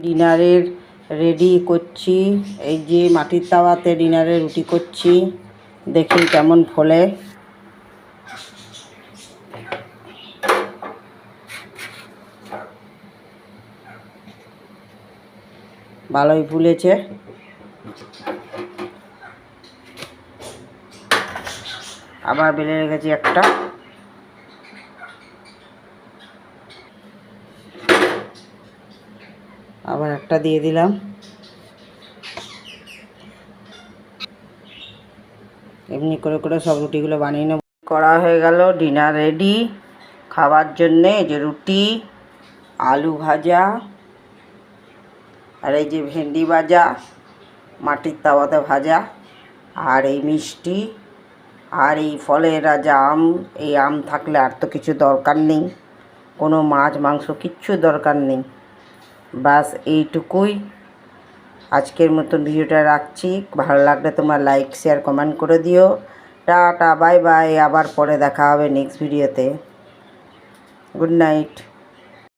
ডিনারের রেডি করছি। এই যে মাটির তাওয়াতে ডিনারে রুটি করছি, দেখি কেমন ফলে। ভালোই ফুলেছে। আবার বেলে রেখেছি একটা। আবার একটা দিয়ে দিলাম। এমনি করে করে সব রুটিগুলো বানিয়ে নেব। করা হয়ে গেল, ডিনার রেডি খাবার জন্যে। এই যে রুটি, আলু ভাজা, আর এই যে ভেন্ডি ভাজা মাটির তাওয়াতে ভাজা, আর এই মিষ্টি, আর এই ফলের রাজা আম। এই আম থাকলে আর তো কিছু দরকার নেই, কোনো মাছ মাংস কিচ্ছু দরকার নেই। বাস এইটুকুই। আজকের মতন ভিডিওটা রাখছি। ভালো লাগলে তোমরা লাইক শেয়ার কমেন্ট করে দিও। Tata bye bye. আবার পরে দেখা হবে নেক্সট ভিডিওতে। Good night.